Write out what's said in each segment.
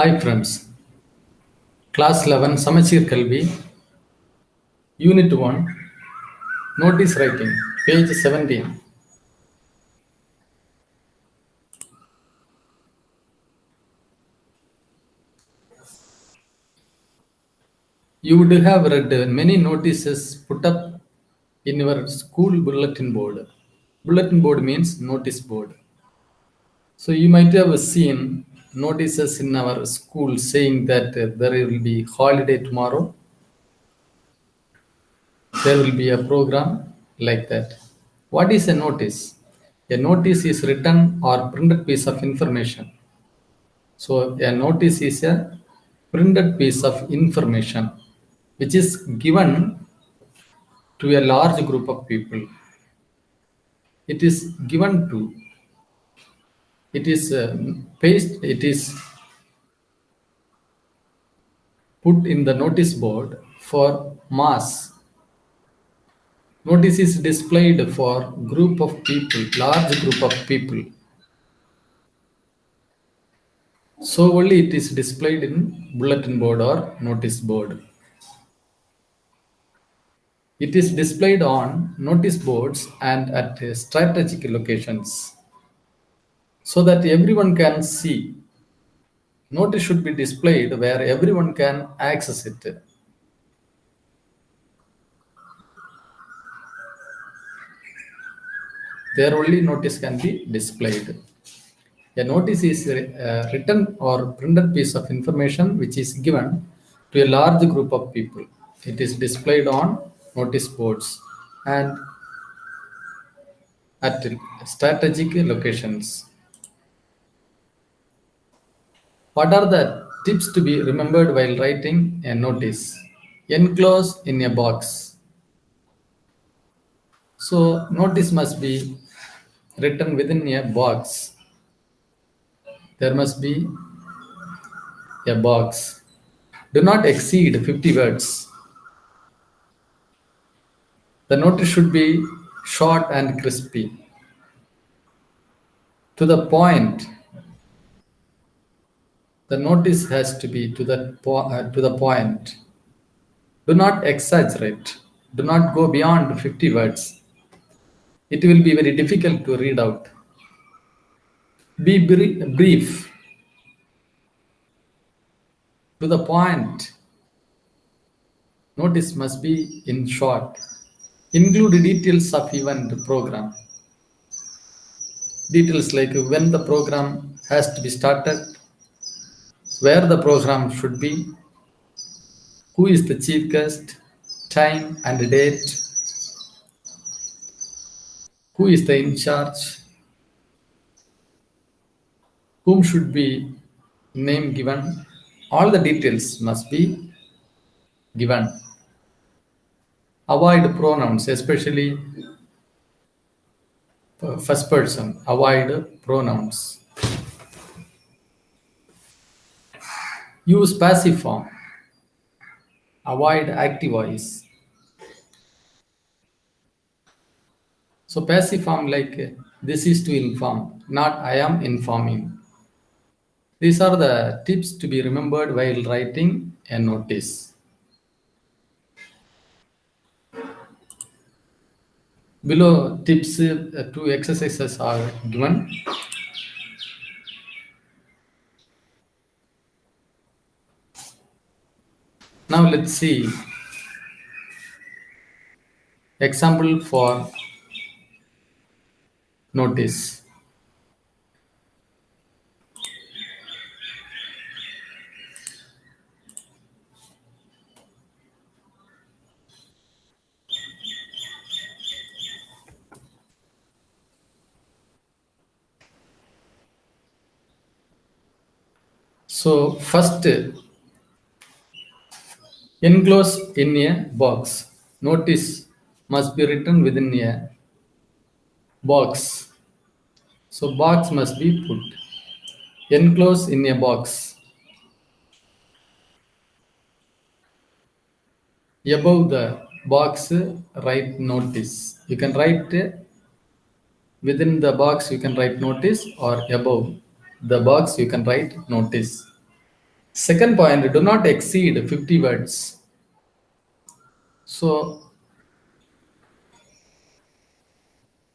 Hi friends, Class 11 சமச்சீர் கல்வி Unit 1 Notice Writing page 17. You would have read many notices put up in your school bulletin board. Bulletin board means notice board. So you might have seen notices in our school saying that there will be holiday tomorrow. There will be a program like that. What is a notice? A notice is written or printed piece of information. So a notice is a printed piece of information which is given to a large group of people. It is given to, it is it is put in the notice board for mass. Notice is displayed for group of people, large group of people. So only it is displayed in bulletin board or notice board. It is displayed on notice boards and at strategic locations so that everyone can see. Notice should be displayed where everyone can access it. There only notice can be displayed. A notice is a written or printed piece of information which is given to a large group of people. It is displayed on notice boards and at strategic locations. What are the tips to be remembered while writing a notice? Enclose in a box. So notice must be written within a box. There must be a box. Do not exceed 50 words. The notice should be short and crispy. To the point. The notice has to be to the point. Do not exaggerate. Do not go beyond 50 words. It will be very difficult to read out. Be brief. To the point. Notice must be in short. Include details of event program. Details like when the program has to be started, where the program should be, who is the chief guest, time and date, who is the in charge, whom should be name given. All the details must be given. Avoid pronouns, especially first person. Avoid pronouns. Use passive form. Avoid active voice. So passive form like this is to inform, not I am informing. These are the tips to be remembered while writing a notice. Below tips, two exercises are given. Now let's see example for notice. So first, enclose in a box. Notice must be written within a box. So box must be put. Enclose in a box. Above the box, write notice. You can write within the box, you can write notice, or above the box, you can write notice. Second point, do not exceed 50 words. So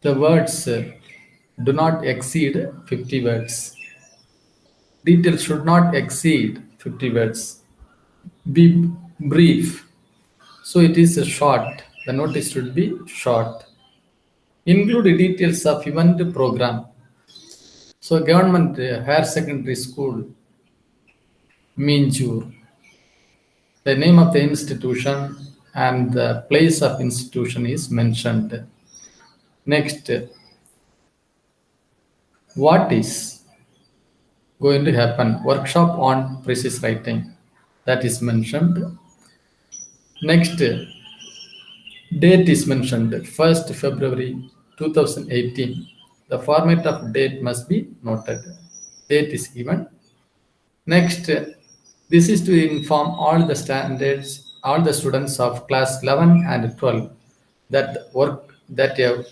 the words do not exceed 50 words. Details should not exceed 50 words. Be brief. So it is a short. The notice should be short. Include details of event program. So government higher secondary school, Minjur, the name of the institution and the place of institution is mentioned. Next, what is going to happen? Workshop on precise writing, that is mentioned. Next, date is mentioned, 1st February 2018. The format of date must be noted. Date is given. Next, this is to inform all the standards, all the students of class 11 and 12 that a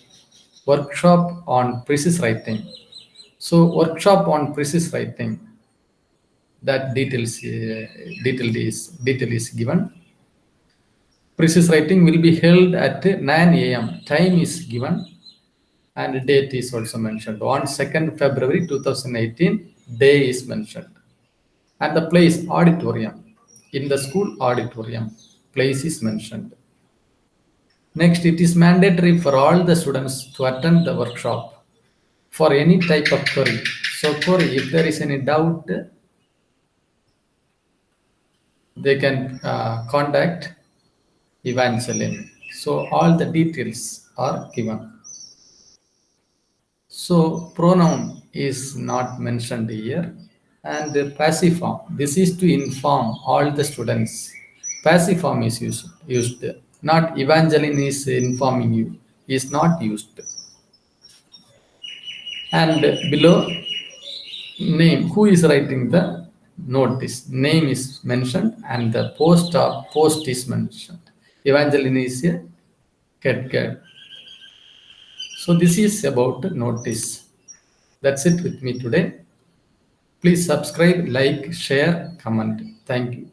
workshop on precise writing. So workshop on precise writing, that detail is given. Precise writing will be held at 9 a.m. Time is given and date is also mentioned. On 2nd February 2018, day is mentioned. And the place, auditorium. In the school auditorium, place is mentioned. Next, it is mandatory for all the students to attend the workshop for any type of query. So query, if there is any doubt, they can contact Evangeline. So all the details are given. So pronoun is not mentioned here. And the passive form, this is to inform all the students. Passive form is used. Not Evangeline is informing you, is not used. And below, name, who is writing the notice? Name is mentioned and the post is mentioned. Evangeline is a cat girl. So this is about notice. That's it with me today. Please subscribe, like, share, comment. Thank you.